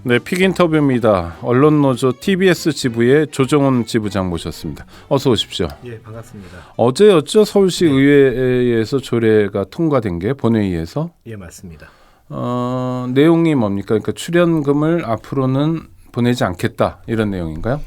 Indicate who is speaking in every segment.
Speaker 1: 네, 픽인터뷰입니다. 언론노조 TBS 지부의 조정훈 지부장 모셨습니다. 어서 오십시오.
Speaker 2: 예, 반갑습니다.
Speaker 1: 어제였죠? 서울시 의회에서 조례가 통과된 게 본회의에서.
Speaker 2: 예, 맞습니다.
Speaker 1: 내용이 뭡니까? 그러니까 출연금을 앞으로는 보내지 않겠다 이런 내용인가요?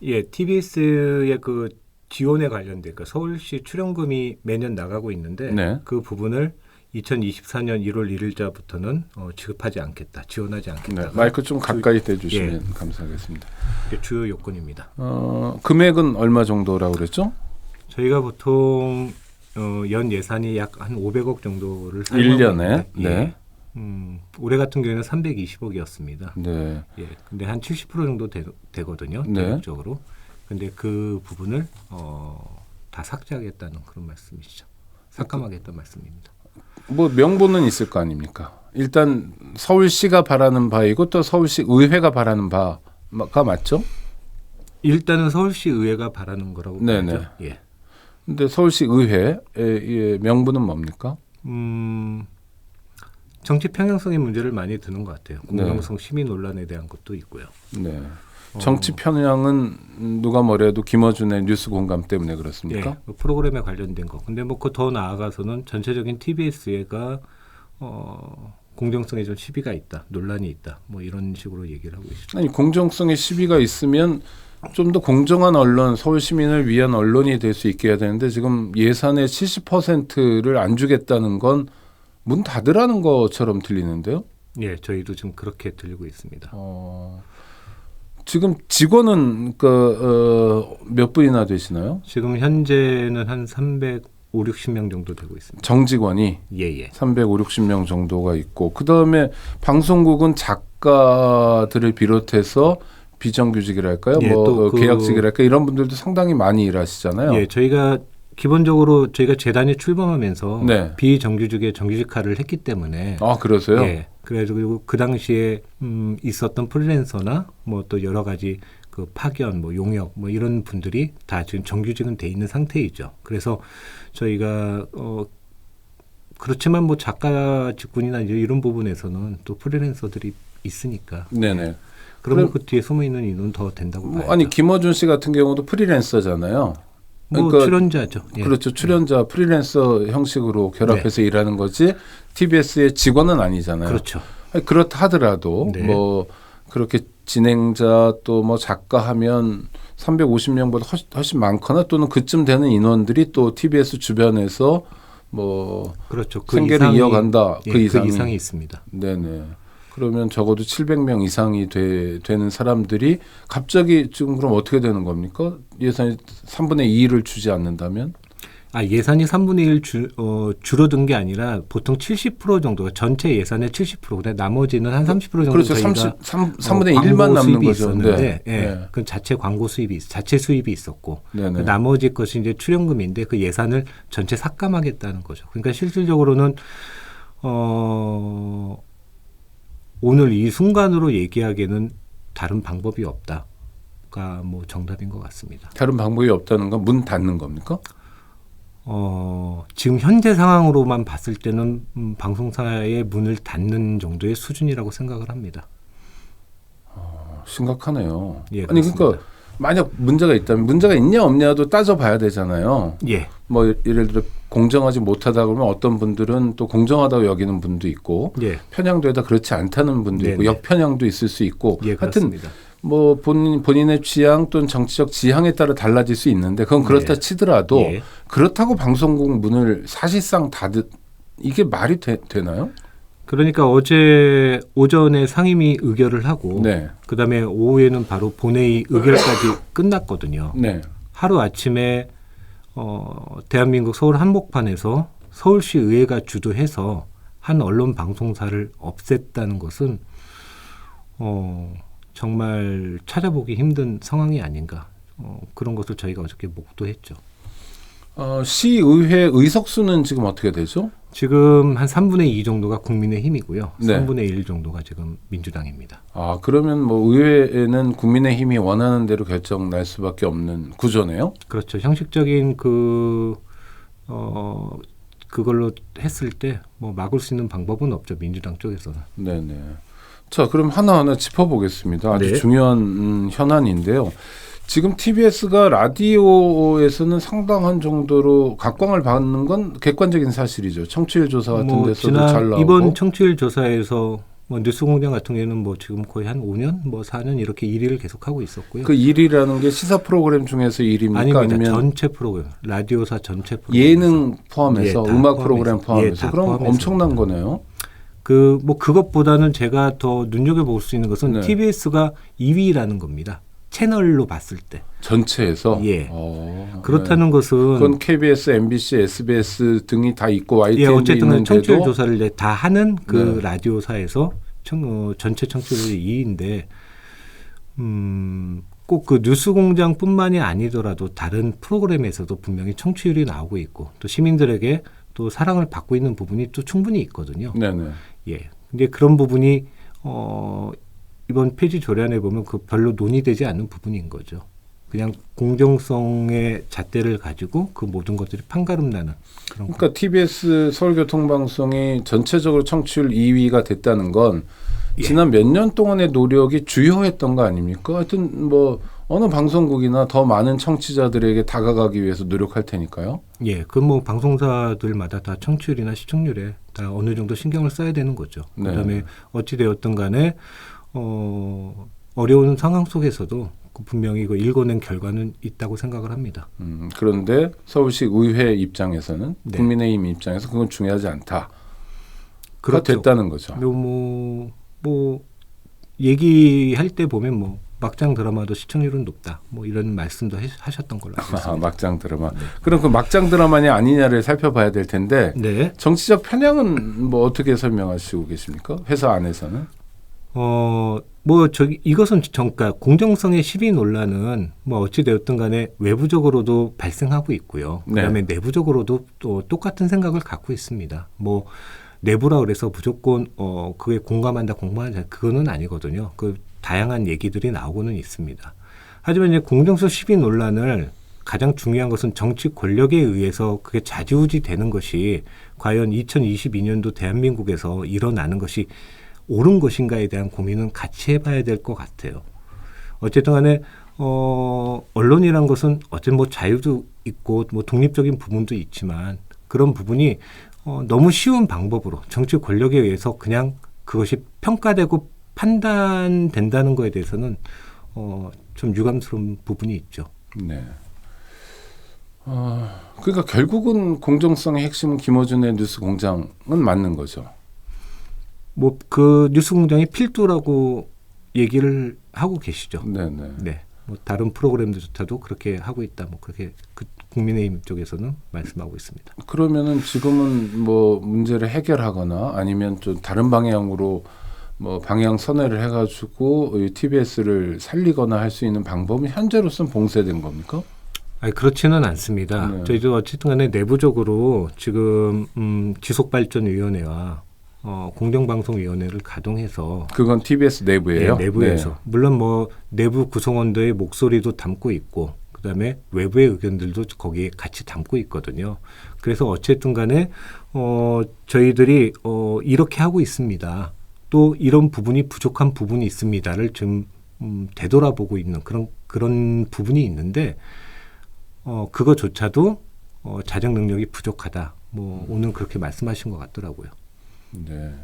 Speaker 2: 예, TBS의 그 지원에 관련된 그 서울시 출연금이 매년 나가고 있는데
Speaker 1: 네.
Speaker 2: 그 부분을 2024년 1월 1일자부터는 지급하지 않겠다, 지원하지 않겠다.
Speaker 1: 네, 마이크 좀 가까이 대주시면 감사하겠습니다.
Speaker 2: 이게 주요 요건입니다.
Speaker 1: 금액은 얼마 정도라고 그랬죠?
Speaker 2: 저희가 보통 연 예산이 약 한 500억 정도를
Speaker 1: 1년에.
Speaker 2: 예.
Speaker 1: 네.
Speaker 2: 올해 같은 경우에는 320억이었습니다.
Speaker 1: 네.
Speaker 2: 예, 근데 한 70% 정도 되거든요,
Speaker 1: 네.
Speaker 2: 대략적으로. 근데 그 부분을 다 삭제하겠다는 그런 말씀이시죠. 삭감하겠다는 말씀입니다.
Speaker 1: 뭐 명분은 있을 거 아닙니까? 일단 서울시가 바라는 바이고 또 서울시 의회가 바라는 바가 맞죠?
Speaker 2: 일단은 서울시 의회가 바라는 거라고
Speaker 1: 네네.
Speaker 2: 봐야죠. 예.
Speaker 1: 근데 서울시 의회의 명분은 뭡니까?
Speaker 2: 정치 편향성의 문제를 많이 드는 것 같아요. 공정성 심의 논란에 대한 것도 있고요.
Speaker 1: 네. 정치 편향은 누가 뭐래도 김어준의 뉴스 공감 때문에 그렇습니까?
Speaker 2: 예, 뭐 프로그램에 관련된 거. 근데 뭐 그 더 나아가서는 전체적인 TBS가 공정성에 좀 시비가 있다, 논란이 있다, 뭐 이런 식으로 얘기를 하고 있습니다.
Speaker 1: 아니 공정성에 시비가 있으면 좀 더 공정한 언론, 서울 시민을 위한 언론이 될 수 있게 해야 되는데 지금 예산의 70%를 안 주겠다는 건 문 닫으라는 것처럼 들리는데요.
Speaker 2: 예, 저희도 지금 그렇게 들리고 있습니다.
Speaker 1: 지금 직원은 몇 분이나 되시나요?
Speaker 2: 지금 현재는 한 350명 정도 되고 있습니다.
Speaker 1: 정직원이
Speaker 2: 예.
Speaker 1: 350명 정도가 있고 그다음에 방송국은 작가들을 비롯해서 비정규직이랄까요?
Speaker 2: 예,
Speaker 1: 뭐 계약직이랄까 이런 분들도 상당히 많이 일하시잖아요.
Speaker 2: 예, 저희가 기본적으로 저희가 재단이 출범하면서
Speaker 1: 네.
Speaker 2: 비정규직의 정규직화를 했기 때문에
Speaker 1: 그러세요?
Speaker 2: 예. 그래가지고 그 당시에 있었던 프리랜서나 뭐 또 여러 가지 그 파견, 뭐 용역, 뭐 이런 분들이 다 지금 정규직은 돼 있는 상태이죠. 그래서 저희가 그렇지만 뭐 작가 직군이나 이런 부분에서는 또 프리랜서들이 있으니까.
Speaker 1: 네네.
Speaker 2: 그러면 그 뒤에 숨어 있는 인원은 더 된다고 봐야죠.
Speaker 1: 아니 김어준 씨 같은 경우도 프리랜서잖아요.
Speaker 2: 뭐
Speaker 1: 그러니까
Speaker 2: 출연자죠. 예.
Speaker 1: 그렇죠. 출연자 프리랜서 형식으로 결합해서 일하는 거지 TBS의 직원은 아니잖아요.
Speaker 2: 그렇죠.
Speaker 1: 아니, 그렇다 하더라도
Speaker 2: 네.
Speaker 1: 뭐 그렇게 진행자 또 뭐 작가 하면 350명보다 훨씬 많거나 또는 그쯤 되는 인원들이 또 TBS 주변에서 뭐
Speaker 2: 그렇죠. 그
Speaker 1: 생계를
Speaker 2: 이상이,
Speaker 1: 이어간다.
Speaker 2: 예,
Speaker 1: 그 이상이
Speaker 2: 있습니다.
Speaker 1: 네네. 그러면 적어도 700명 이상이 되는 사람들이 갑자기 지금 그럼 어떻게 되는 겁니까? 예산이 3분의 2를 주지 않는다면?
Speaker 2: 예산이 3분의 1 줄어든 게 아니라 보통 70% 정도가 전체 예산의 70%, 근데 나머지는 한 30% 정도
Speaker 1: 그렇죠.
Speaker 2: 저희가
Speaker 1: 3분의 1만 남는 거죠.
Speaker 2: 있었는데,
Speaker 1: 네.
Speaker 2: 예,
Speaker 1: 네.
Speaker 2: 그 자체 광고 수입이 자체 수입이 있었고
Speaker 1: 네네.
Speaker 2: 그 나머지 것이 이제 출연금인데 그 예산을 전체 삭감하겠다는 거죠. 그러니까 실질적으로는 오늘 이 순간으로 얘기하기에는 다른 방법이 없다가 뭐 정답인 것 같습니다.
Speaker 1: 다른 방법이 없다는 건 문 닫는 겁니까?
Speaker 2: 지금 현재 상황으로만 봤을 때는 방송사의 문을 닫는 정도의 수준이라고 생각을 합니다.
Speaker 1: 심각하네요.
Speaker 2: 예,
Speaker 1: 아니 그러니까 만약 문제가 있다면 문제가 있냐 없냐도 따져봐야 되잖아요.
Speaker 2: 예.
Speaker 1: 뭐 예를 들어 공정하지 못하다 그러면 어떤 분들은 또 공정하다고 여기는 분도 있고
Speaker 2: 예.
Speaker 1: 편향되다 그렇지 않다는 분도 있고
Speaker 2: 네네.
Speaker 1: 역편향도 있을 수 있고
Speaker 2: 예,
Speaker 1: 하여튼
Speaker 2: 그렇습니다.
Speaker 1: 뭐 본인의 취향 또는 정치적 지향에 따라 달라질 수 있는데 그건 그렇다
Speaker 2: 네.
Speaker 1: 치더라도
Speaker 2: 예.
Speaker 1: 그렇다고 방송국 문을 사실상 이게 말이 되나요?
Speaker 2: 그러니까 어제 오전에 상임위 의결을 하고
Speaker 1: 네.
Speaker 2: 그다음에 오후에는 바로 본회의 의결까지 끝났거든요.
Speaker 1: 네.
Speaker 2: 하루 아침에 대한민국 서울 한복판에서 서울시 의회가 주도해서 한 언론 방송사를 없앴다는 것은 정말 찾아보기 힘든 상황이 아닌가. 그런 것을 저희가 어저께 목도했죠.
Speaker 1: 시의회 의석수는 지금 어떻게 되죠?
Speaker 2: 지금 한 3분의 2 정도가 국민의힘이고요.
Speaker 1: 네.
Speaker 2: 3분의 1 정도가 지금 민주당입니다.
Speaker 1: 그러면 뭐 의회에는 국민의힘이 원하는 대로 결정 날 수밖에 없는 구조네요.
Speaker 2: 그렇죠. 형식적인 그걸로 했을 때 뭐 막을 수 있는 방법은 없죠. 민주당 쪽에서는.
Speaker 1: 네네. 자, 그럼 하나하나 짚어보겠습니다. 아주
Speaker 2: 네.
Speaker 1: 중요한 현안인데요. 지금 TBS가 라디오에서는 상당한 정도로 각광을 받는 건 객관적인 사실이죠. 청취율 조사 같은 데서도
Speaker 2: 지난
Speaker 1: 잘 나오고.
Speaker 2: 이번 청취율 조사에서 뭐 뉴스공장 같은 경우에는 뭐 지금 거의 한 5년, 뭐 4년 이렇게 1위를 계속하고 있었고요.
Speaker 1: 그 1위라는 게 시사 프로그램 중에서 1위입니까?
Speaker 2: 아닙니다.
Speaker 1: 아니면
Speaker 2: 전체 프로그램, 라디오사 전체 프로그램.
Speaker 1: 예능 포함해서
Speaker 2: 예, 다
Speaker 1: 음악
Speaker 2: 포함해서.
Speaker 1: 프로그램 포함해서
Speaker 2: 예, 다
Speaker 1: 그럼
Speaker 2: 포함해서.
Speaker 1: 엄청난 거네요.
Speaker 2: 뭐 그것보다는 제가 더 눈여겨볼 수 있는 것은
Speaker 1: 네.
Speaker 2: TBS가 2위라는 겁니다. 채널로 봤을 때.
Speaker 1: 전체에서.
Speaker 2: 예.
Speaker 1: 네.
Speaker 2: 그렇다는 것은
Speaker 1: 그건 KBS, MBC, SBS 등이 다 있고 YTN도
Speaker 2: 예, 어쨌든
Speaker 1: 있는데도
Speaker 2: 청취율 조사를 이제 다 하는 그
Speaker 1: 네.
Speaker 2: 라디오사에서 전체 청취율이 2위인데 꼭 그 뉴스공장뿐만이 아니더라도 다른 프로그램에서도 분명히 청취율이 나오고 있고 또 시민들에게 또 사랑을 받고 있는 부분이 또 충분히 있거든요.
Speaker 1: 네네.
Speaker 2: 예. 근데 그런 부분이 이번 폐지 조례안에 보면 그 별로 논의되지 않는 부분인 거죠. 그냥 공정성의 잣대를 가지고 그 모든 것들이 판가름 나는 그런 거.
Speaker 1: 그러니까 TBS 서울교통방송이 전체적으로 청취율 2위가 됐다는 건
Speaker 2: 예.
Speaker 1: 지난 몇 년 동안의 노력이 주요했던 거 아닙니까? 하여튼 뭐 어느 방송국이나 더 많은 청취자들에게 다가가기 위해서 노력할 테니까요.
Speaker 2: 예, 그 뭐 방송사들마다 다 청취율이나 시청률에 다 어느 정도 신경을 써야 되는 거죠.
Speaker 1: 네.
Speaker 2: 그다음에 어찌 되었든 간에 어려운 상황 속에서도 그 분명히 그 일궈낸 결과는 있다고 생각을 합니다.
Speaker 1: 그런데 서울시 의회 입장에서는
Speaker 2: 네.
Speaker 1: 국민의힘 입장에서 그건 중요하지 않다.
Speaker 2: 그렇죠.
Speaker 1: 됐다는 거죠.
Speaker 2: 뭐 얘기할 때 보면 뭐 막장 드라마도 시청률은 높다. 뭐 이런 말씀도 하셨던 걸로 알고 있습니다.
Speaker 1: 막장 드라마. 그럼 그 막장 드라마냐 아니냐를 살펴봐야 될 텐데
Speaker 2: 네.
Speaker 1: 정치적 편향은 뭐 어떻게 설명하시고 계십니까? 회사 안에서는?
Speaker 2: 이것은 그러니까 공정성의 시비 논란은 뭐 어찌 되었든 간에 외부적으로도 발생하고 있고요.
Speaker 1: 네.
Speaker 2: 그다음에 내부적으로도 또 똑같은 생각을 갖고 있습니다. 뭐 내부라 그래서 무조건 그게 공감한다 그거는 아니거든요. 그 다양한 얘기들이 나오고는 있습니다. 하지만 이제 공정성 시비 논란을 가장 중요한 것은 정치 권력에 의해서 그게 좌지우지 되는 것이 과연 2022년도 대한민국에서 일어나는 것이 옳은 것인가에 대한 고민은 같이 해봐야 될 것 같아요. 어쨌든 간에 언론이란 것은 어쨌든 뭐 자유도 있고 뭐 독립적인 부분도 있지만 그런 부분이 너무 쉬운 방법으로 정치 권력에 의해서 그냥 그것이 평가되고 판단된다는 거에 대해서는 좀 유감스러운 부분이 있죠.
Speaker 1: 네. 그러니까 결국은 공정성의 핵심은 김어준의 뉴스공장은 맞는 거죠.
Speaker 2: 뭐 그 뉴스공장이 필두라고 얘기를 하고 계시죠.
Speaker 1: 네네.
Speaker 2: 네. 뭐 다른 프로그램들조차도 그렇게 하고 있다. 뭐 그렇게 그 국민의힘 쪽에서는 말씀하고 있습니다.
Speaker 1: 그러면은 지금은 뭐 문제를 해결하거나 아니면 좀 다른 방향으로 뭐 방향 선회를 해가지고 TBS를 살리거나 할 수 있는 방법은 현재로서는 봉쇄된 겁니까?
Speaker 2: 아니, 그렇지는 않습니다.
Speaker 1: 네.
Speaker 2: 저희도 어쨌든 간에 내부적으로 지금 지속발전위원회와 공정방송위원회를 가동해서
Speaker 1: 그건 TBS 내부예요.
Speaker 2: 네, 내부에서
Speaker 1: 네.
Speaker 2: 물론 뭐 내부 구성원들의 목소리도 담고 있고 그다음에 외부의 의견들도 거기에 같이 담고 있거든요. 그래서 어쨌든 간에 저희들이 이렇게 하고 있습니다. 또 이런 부분이 부족한 부분이 있습니다를 좀 되돌아보고 있는 그런 부분이 있는데 그거조차도 자정 능력이 부족하다. 뭐 오늘 그렇게 말씀하신 것 같더라고요.
Speaker 1: 네.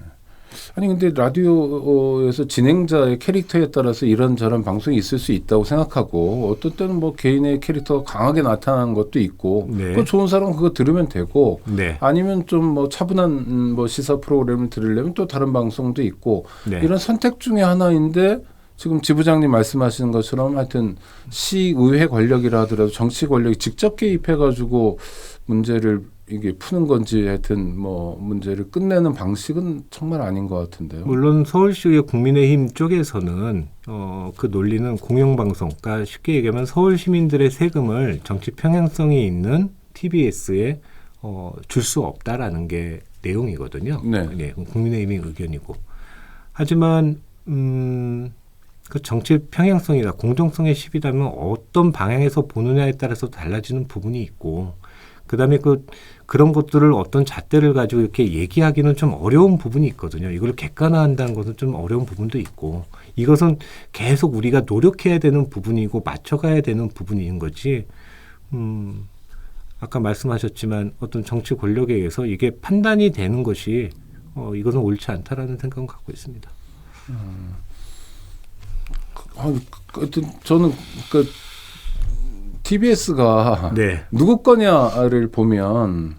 Speaker 1: 아니 근데 라디오에서 진행자의 캐릭터에 따라서 이런저런 방송이 있을 수 있다고 생각하고 어떤 때는 뭐 개인의 캐릭터가 강하게 나타나는 것도 있고
Speaker 2: 네.
Speaker 1: 그 좋은 사람은 그거 들으면 되고
Speaker 2: 네.
Speaker 1: 아니면 좀 뭐 차분한 뭐 시사 프로그램을 들으려면 또 다른 방송도 있고
Speaker 2: 네.
Speaker 1: 이런 선택 중에 하나인데 지금 지부장님 말씀하시는 것처럼 하여튼 시의회 권력이라 하더라도 정치 권력이 직접 개입해가지고 문제를 이게 푸는 건지 하여튼 뭐 문제를 끝내는 방식은 정말 아닌 것 같은데요.
Speaker 2: 물론 서울시의 국민의힘 쪽에서는 그 논리는 공영방송, 그러니까 쉽게 얘기하면 서울 시민들의 세금을 정치 평행성이 있는 TBS에 줄 수 없다라는 게 내용이거든요.
Speaker 1: 네.
Speaker 2: 네, 국민의힘의 의견이고. 하지만 그 정치 평행성이나 공정성의 시비라면 어떤 방향에서 보느냐에 따라서 달라지는 부분이 있고 그다음에 그런 것들을 어떤 잣대를 가지고 이렇게 얘기하기는 좀 어려운 부분이 있거든요. 이걸 객관화한다는 것은 좀 어려운 부분도 있고 이것은 계속 우리가 노력해야 되는 부분이고 맞춰가야 되는 부분인 거지. 아까 말씀하셨지만 어떤 정치 권력에 의해서 이게 판단이 되는 것이 이것은 옳지 않다라는 생각을 갖고 있습니다.
Speaker 1: 저는 TBS가
Speaker 2: 네.
Speaker 1: 누구 거냐를 보면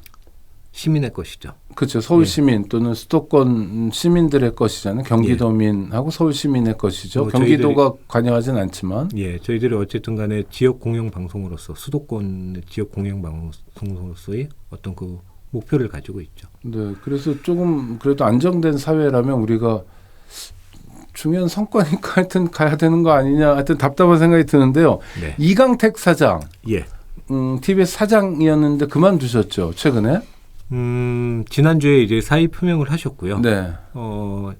Speaker 2: 시민의 것이죠.
Speaker 1: 그렇죠. 서울 시민 또는 수도권 시민들의 것이잖아요. 경기도민하고 서울 시민의 것이죠. 경기도가 관여하진 않지만.
Speaker 2: 예, 저희들이 어쨌든 간에 지역 공영 방송으로서 수도권 지역 공영 방송으로서의 어떤 그 목표를 가지고 있죠.
Speaker 1: 네, 그래서 조금 그래도 안정된 사회라면 우리가 중요한 성과니까 하여튼 가야 되는 거 아니냐 하여튼 답답한 생각이 드는데요.
Speaker 2: 네.
Speaker 1: 이강택 사장,
Speaker 2: 예,
Speaker 1: TBS 사장이었는데 그만두셨죠 최근에?
Speaker 2: 지난주에 이제 사의 표명을 하셨고요.
Speaker 1: 네.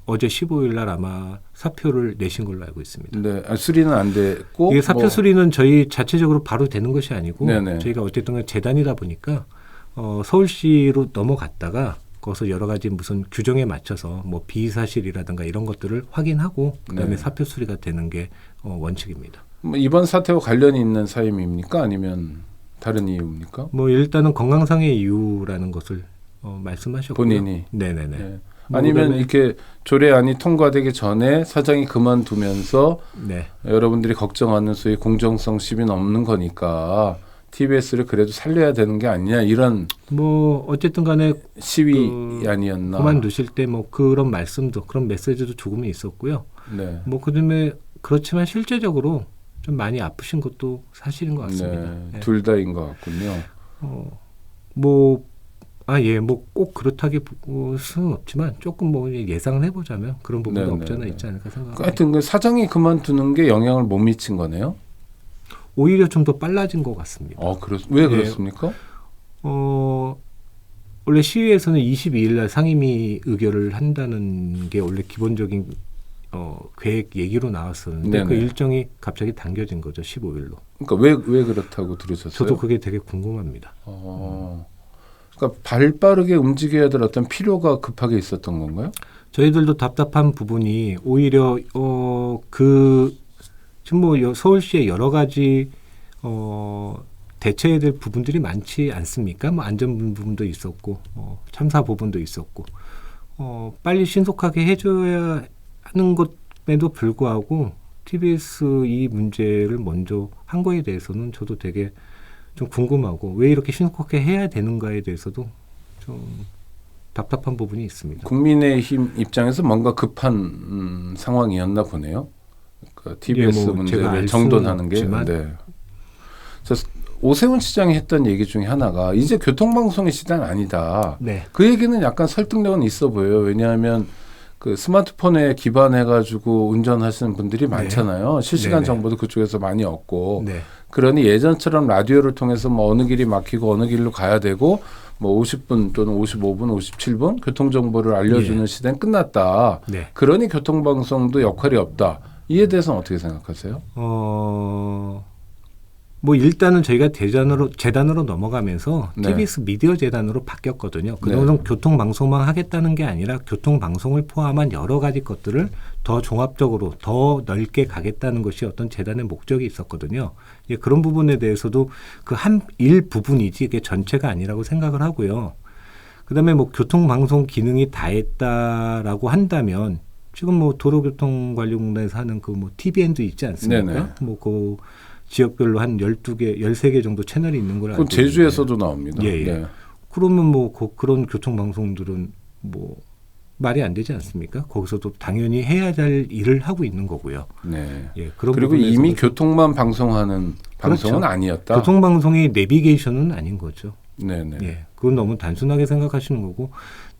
Speaker 2: 어제 15일 날 아마 사표를 내신 걸로 알고 있습니다.
Speaker 1: 네, 수리는 안 됐고.
Speaker 2: 이게 사표 수리는 저희 자체적으로 바로 되는 것이 아니고
Speaker 1: 네네.
Speaker 2: 저희가 어쨌든 재단이다 보니까 서울시로 넘어갔다가 거기서 여러 가지 무슨 규정에 맞춰서 뭐 비사실이라든가 이런 것들을 확인하고 그다음에
Speaker 1: 네.
Speaker 2: 사표 수리가 되는 게 원칙입니다.
Speaker 1: 뭐 이번 사태와 관련이 있는 사임입니까? 아니면 다른 이유입니까?
Speaker 2: 뭐 일단은 건강상의 이유라는 것을 말씀하셨고요.
Speaker 1: 본인이.
Speaker 2: 네네네.
Speaker 1: 네.
Speaker 2: 뭐
Speaker 1: 아니면
Speaker 2: 그다음에
Speaker 1: 이렇게 조례안이 통과되기 전에 사장이 그만두면서
Speaker 2: 네.
Speaker 1: 여러분들이 걱정하는 소위 공정성 시비는 없는 거니까 TBS를 그래도 살려야 되는 게 아니냐 이런
Speaker 2: 뭐 어쨌든 간에
Speaker 1: 시위 아니었나.
Speaker 2: 그만두실 때 뭐 그런 말씀도 그런 메시지도 조금은 있었고요.
Speaker 1: 네.
Speaker 2: 뭐 그다음에 그렇지만 실제적으로 좀 많이 아프신 것도 사실인 것 같습니다.
Speaker 1: 네.
Speaker 2: 네.
Speaker 1: 둘 다인 것 같군요.
Speaker 2: 뭐 꼭 그렇다기 볼 수는 없지만 조금 뭐 예상을 해보자면 그런 부분도
Speaker 1: 네네.
Speaker 2: 없지 않아 있지 않을까 생각합니다.
Speaker 1: 하여튼 그 사장이 그만두는 게 영향을 못 미친 거네요.
Speaker 2: 오히려 좀 더 빨라진 것 같습니다.
Speaker 1: 왜
Speaker 2: 네.
Speaker 1: 그렇습니까?
Speaker 2: 원래 시위에서는 22일 날 상임위 의결을 한다는 게 원래 기본적인 계획 얘기로 나왔었는데
Speaker 1: 네네.
Speaker 2: 그 일정이 갑자기 당겨진 거죠. 15일로.
Speaker 1: 그러니까 왜 그렇다고 들으셨어요?
Speaker 2: 저도 그게 되게 궁금합니다.
Speaker 1: 그러니까 발 빠르게 움직여야 될 어떤 필요가 급하게 있었던 건가요?
Speaker 2: 저희들도 답답한 부분이 오히려 지금 뭐 서울시에 여러 가지 대처해야 될 부분들이 많지 않습니까? 뭐 안전 부분도 있었고 참사 부분도 있었고 빨리 신속하게 해줘야 하는 것에도 불구하고 TBS 이 문제를 먼저 한 거에 대해서는 저도 되게 좀 궁금하고 왜 이렇게 신속하게 해야 되는가에 대해서도 좀 답답한 부분이 있습니다.
Speaker 1: 국민의힘 입장에서 뭔가 급한 상황이었나 보네요. 그러니까 TBS
Speaker 2: 뭐
Speaker 1: 문제를 정돈하는 게. 네. 오세훈 시장이 했던 얘기 중에 하나가 이제 교통방송의 시대는 아니다.
Speaker 2: 네.
Speaker 1: 그 얘기는 약간 설득력은 있어 보여요. 왜냐하면 그 스마트폰에 기반해가지고 운전하시는 분들이 많잖아요. 실시간
Speaker 2: 네네.
Speaker 1: 정보도 그쪽에서 많이 얻고.
Speaker 2: 네.
Speaker 1: 그러니 예전처럼 라디오를 통해서 뭐 어느 길이 막히고 어느 길로 가야 되고 뭐 50분 또는 55분, 57분 교통정보를 알려주는 시대는 끝났다.
Speaker 2: 네.
Speaker 1: 그러니 교통방송도 역할이 없다. 이에 대해서는 어떻게 생각하세요?
Speaker 2: 뭐 일단은 저희가 재단으로 넘어가면서
Speaker 1: 네.
Speaker 2: TBS 미디어 재단으로 바뀌었거든요. 그동안 교통방송만 하겠다는 게 아니라 교통방송을 포함한 여러 가지 것들을 더 종합적으로 더 넓게 가겠다는 것이 어떤 재단의 목적이 있었거든요. 그런 부분에 대해서도 그 한 일부분이지 이게 전체가 아니라고 생각을 하고요. 그다음에 뭐 교통방송 기능이 다했다라고 한다면 지금 뭐 도로교통관리공단에서 하는 그 뭐 TVN도 있지 않습니까? 뭐 그 지역별로 한 12개, 13개 정도 채널이 있는 걸 알고
Speaker 1: 그건 제주에서도 나옵니다.
Speaker 2: 예.
Speaker 1: 네.
Speaker 2: 그러면 뭐 그런 교통방송들은 뭐 말이 안 되지 않습니까? 거기서도 당연히 해야 될 일을 하고 있는 거고요.
Speaker 1: 네.
Speaker 2: 그런
Speaker 1: 그리고 이미 교통만 방송하는 방송은
Speaker 2: 그렇죠.
Speaker 1: 아니었다.
Speaker 2: 교통방송의 내비게이션은 아닌 거죠.
Speaker 1: 네네.
Speaker 2: 그건 너무 단순하게 생각하시는 거고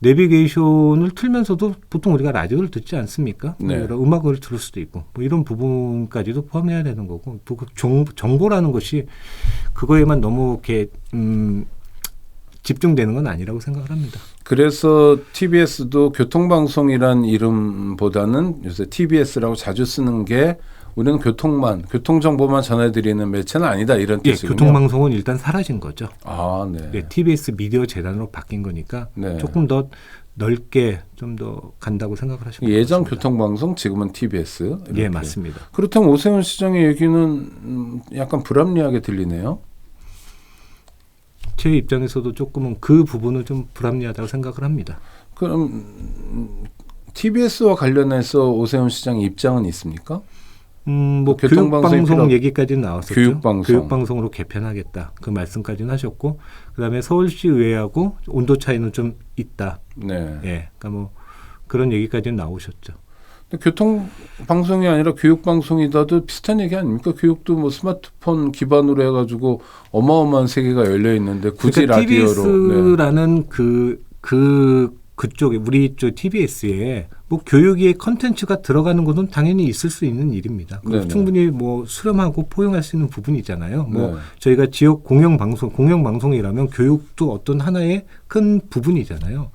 Speaker 2: 내비게이션을 틀면서도 보통 우리가 라디오를 듣지 않습니까?
Speaker 1: 네.
Speaker 2: 뭐 이런 음악을 들을 수도 있고 뭐 이런 부분까지도 포함해야 되는 거고 그 정보라는 것이 그거에만 너무 이렇게 집중되는 건 아니라고 생각을 합니다.
Speaker 1: 그래서 TBS도 교통방송이란 이름보다는 요새 TBS라고 자주 쓰는 게 우리는 교통 정보만 전해드리는 매체는 아니다 이런
Speaker 2: 예,
Speaker 1: 뜻이군요.
Speaker 2: 교통방송은 일단 사라진 거죠.
Speaker 1: 아, 네.
Speaker 2: 네, TBS 미디어 재단으로 바뀐 거니까
Speaker 1: 네.
Speaker 2: 조금 더 넓게 좀 더 간다고 생각을 하시면
Speaker 1: 예전
Speaker 2: 같습니다.
Speaker 1: 교통방송, 지금은 TBS. 이렇게.
Speaker 2: 예, 맞습니다.
Speaker 1: 그렇다면 오세훈 시장의 얘기는 약간 불합리하게 들리네요.
Speaker 2: 제 입장에서도 조금은 그 부분은 좀 불합리하다고 생각을 합니다.
Speaker 1: 그럼 TBS와 관련해서 오세훈 시장의 입장은 있습니까?
Speaker 2: 뭐
Speaker 1: 교통방송이
Speaker 2: 교육방송 얘기까지는 나왔었죠.
Speaker 1: 교육방송.
Speaker 2: 교육방송으로 개편하겠다. 그 말씀까지는 하셨고, 그다음에 서울시 의회하고 온도 차이는 좀 있다.
Speaker 1: 네.
Speaker 2: 예, 그러니까 뭐 그런 얘기까지는 나오셨죠.
Speaker 1: 근데 교통방송이 아니라 교육방송이다도 비슷한 얘기 아닙니까? 교육도 뭐 스마트폰 기반으로 해가지고 어마어마한 세계가 열려 있는데 굳이
Speaker 2: 그러니까
Speaker 1: 라디오로.
Speaker 2: TBS라는 그쪽에 우리 쪽 TBS에 뭐 교육의 컨텐츠가 들어가는 것은 당연히 있을 수 있는 일입니다.
Speaker 1: 네네.
Speaker 2: 충분히 뭐 수렴하고 포용할 수 있는 부분이잖아요. 뭐
Speaker 1: 네.
Speaker 2: 저희가 지역 공영방송이라면 교육도 어떤 하나의 큰 부분이잖아요.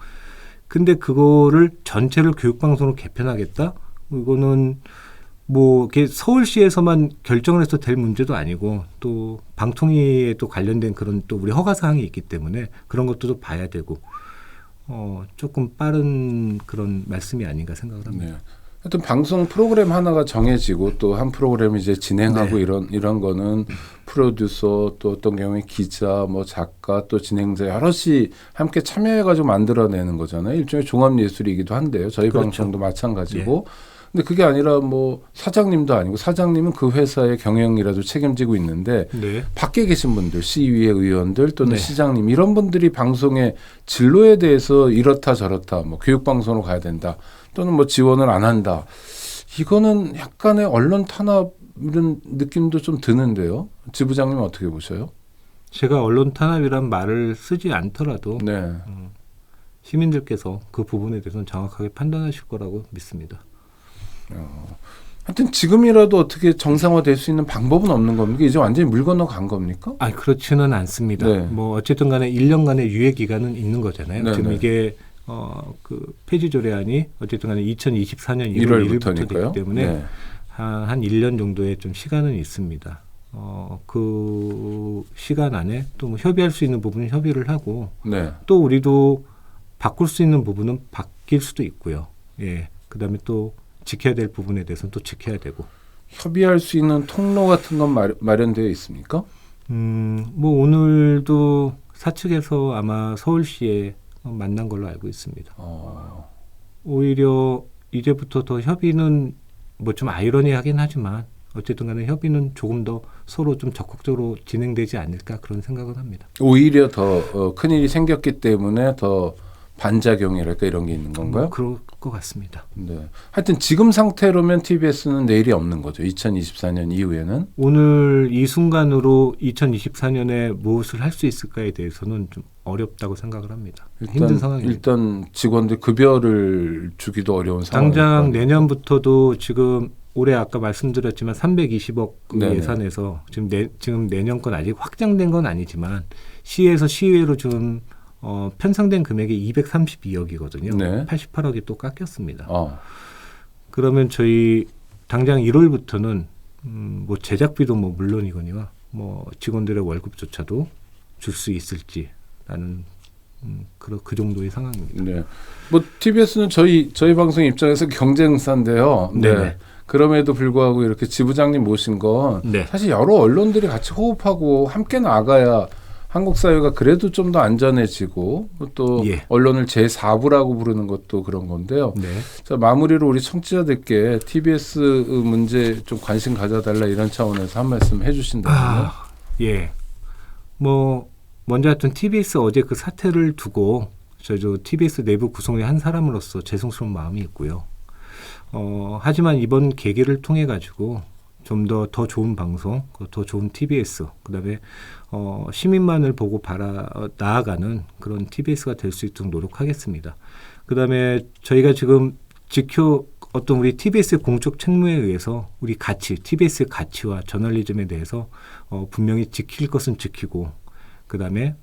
Speaker 2: 근데 그거를 전체를 교육방송으로 개편하겠다? 이거는 뭐 이렇게 서울시에서만 결정을 해서 될 문제도 아니고 또 방통위에 또 관련된 그런 또 우리 허가 사항이 있기 때문에 그런 것도 봐야 되고 조금 빠른 그런 말씀이 아닌가 생각을 합니다.
Speaker 1: 네. 하여튼 방송 프로그램 하나가 정해지고 또 한 프로그램을 이제 진행하고
Speaker 2: 네.
Speaker 1: 이런 거는 프로듀서 또 어떤 경우에 기자 뭐 작가 또 진행자 여럿이 함께 참여해가지고 만들어내는 거잖아요. 일종의 종합 예술이기도 한데요. 저희
Speaker 2: 그렇죠.
Speaker 1: 방송도 마찬가지고. 근데 그게 아니라 뭐 사장님도 아니고 사장님은 그 회사의 경영이라도 책임지고 있는데
Speaker 2: 네.
Speaker 1: 밖에 계신 분들, 시의회 의원들 또는
Speaker 2: 네.
Speaker 1: 시장님 이런 분들이 방송의 진로에 대해서 이렇다 저렇다 뭐 교육방송으로 가야 된다 또는 뭐 지원을 안 한다. 이거는 약간의 언론 탄압 이런 느낌도 좀 드는데요. 지부장님 어떻게 보셔요?
Speaker 2: 제가 언론 탄압이란 말을 쓰지 않더라도
Speaker 1: 네.
Speaker 2: 시민들께서 그 부분에 대해서는 정확하게 판단하실 거라고 믿습니다.
Speaker 1: 하여튼 지금이라도 어떻게 정상화될 수 있는 방법은 없는 겁니까? 이제 완전히 물 건너간 겁니까?
Speaker 2: 아, 그렇지는 않습니다.
Speaker 1: 네.
Speaker 2: 뭐 어쨌든 간에 1년간의 유예 기간은 있는 거잖아요.
Speaker 1: 네,
Speaker 2: 지금
Speaker 1: 네.
Speaker 2: 이게 그 폐지 조례안이 어쨌든 간에 2024년 1월 1일부터 되기 때문에
Speaker 1: 네.
Speaker 2: 한 1년 정도의 좀 시간은 있습니다. 그 시간 안에 또 뭐 협의할 수 있는 부분은 협의를 하고
Speaker 1: 네.
Speaker 2: 또 우리도 바꿀 수 있는 부분은 바뀔 수도 있고요. 예. 그다음에 또 지켜야 될 부분에 대해서는 또 지켜야 되고.
Speaker 1: 협의할 수 있는 통로 같은 건 마련되어 있습니까?
Speaker 2: 뭐 오늘도 사측에서 아마 서울시에 만난 걸로 알고 있습니다. 오히려 이제부터 더 협의는 뭐 좀 아이러니하긴 하지만 어쨌든 간에 협의는 조금 더 서로 좀 적극적으로 진행되지 않을까 그런 생각을 합니다.
Speaker 1: 오히려 더 큰일이 생겼기 때문에 더 반작용이랄까 이런 게 있는 건가요?
Speaker 2: 그럴 것 같습니다.
Speaker 1: 네. 하여튼 지금 상태로면 TBS는 내일이 없는 거죠. 2024년 이후에는.
Speaker 2: 오늘 이 순간으로 2024년에 무엇을 할 수 있을까에 대해서는 좀 어렵다고 생각을 합니다. 힘든 상황입니다.
Speaker 1: 일단 직원들 급여를 주기도 어려운 상황.
Speaker 2: 당장 내년부터도 지금 올해 아까 말씀드렸지만 320억
Speaker 1: 네네.
Speaker 2: 예산에서 지금 내년 건 아직 확정된 건 아니지만 시에서 시의회로 지금 편성된 금액이 232억이거든요.
Speaker 1: 네.
Speaker 2: 88억이 또 깎였습니다.
Speaker 1: 어.
Speaker 2: 그러면 저희 당장 1월부터는 뭐 제작비도 뭐 물론이거니와 뭐 직원들의 월급조차도 줄 수 있을지라는 그 정도의 상황입니다.
Speaker 1: 네. 뭐 TBS는 저희 방송 입장에서 경쟁사인데요. 네.
Speaker 2: 네네.
Speaker 1: 그럼에도 불구하고 이렇게 지부장님 모신 건
Speaker 2: 네.
Speaker 1: 사실 여러 언론들이 같이 호흡하고 함께 나가야 한국 사회가 그래도 좀 더 안전해지고 또
Speaker 2: 예.
Speaker 1: 언론을 제4부라고 부르는 것도 그런 건데요.
Speaker 2: 네.
Speaker 1: 자, 마무리로 우리 청취자들께 TBS 문제 좀 관심 가져달라 이런 차원에서 한 말씀 해주신다면요.
Speaker 2: 예. 뭐 먼저 하여튼 TBS 어제 그 사태를 두고 저도 TBS 내부 구성의 한 사람으로서 죄송스러운 마음이 있고요. 하지만 이번 계기를 통해 가지고 좀 더 좋은 방송, 더 좋은 TBS, 그다음에 시민만을 보고 나아가는 그런 TBS가 될 수 있도록 노력하겠습니다. 그다음에 저희가 지금 어떤 우리 TBS의 공적 책무에 의해서 우리 TBS의 가치와 저널리즘에 대해서 분명히 지킬 것은 지키고, 그다음에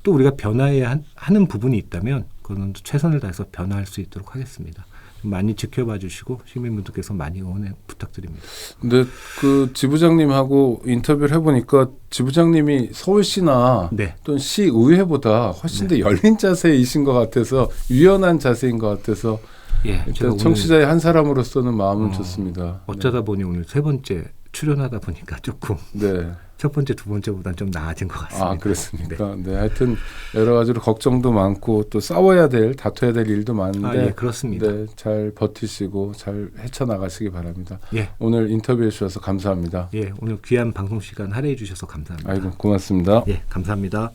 Speaker 2: 또 우리가 변화해야 하는 부분이 있다면 그거는 최선을 다해서 변화할 수 있도록 하겠습니다. 많이 지켜봐 주시고 시민분들께서 많이 응원 부탁드립니다.
Speaker 1: 근데 그 지부장님하고 인터뷰를 해보니까 지부장님이 서울시나
Speaker 2: 네.
Speaker 1: 또는 시의회보다 훨씬 더 열린 자세이신 것 같아서 유연한 자세인 것 같아서
Speaker 2: 예, 제가
Speaker 1: 일단 청취자의 한 사람으로서는 마음은 좋습니다.
Speaker 2: 어쩌다 보니 오늘 세 번째 출연하다 보니까 조금
Speaker 1: 네.
Speaker 2: 첫 번째, 두 번째보다는 좀 나아진 것 같습니다.
Speaker 1: 아, 그렇습니까? 네. 하여튼 여러 가지로 걱정도 많고 또 싸워야 될, 다퉈야 될 일도 많은데
Speaker 2: 예, 그렇습니다.
Speaker 1: 네, 잘 버티시고 잘 헤쳐나가시기 바랍니다.
Speaker 2: 예.
Speaker 1: 오늘 인터뷰해 주셔서 감사합니다.
Speaker 2: 예, 오늘 귀한 방송 시간 할애해 주셔서 감사합니다.
Speaker 1: 아이고, 고맙습니다.
Speaker 2: 예, 감사합니다.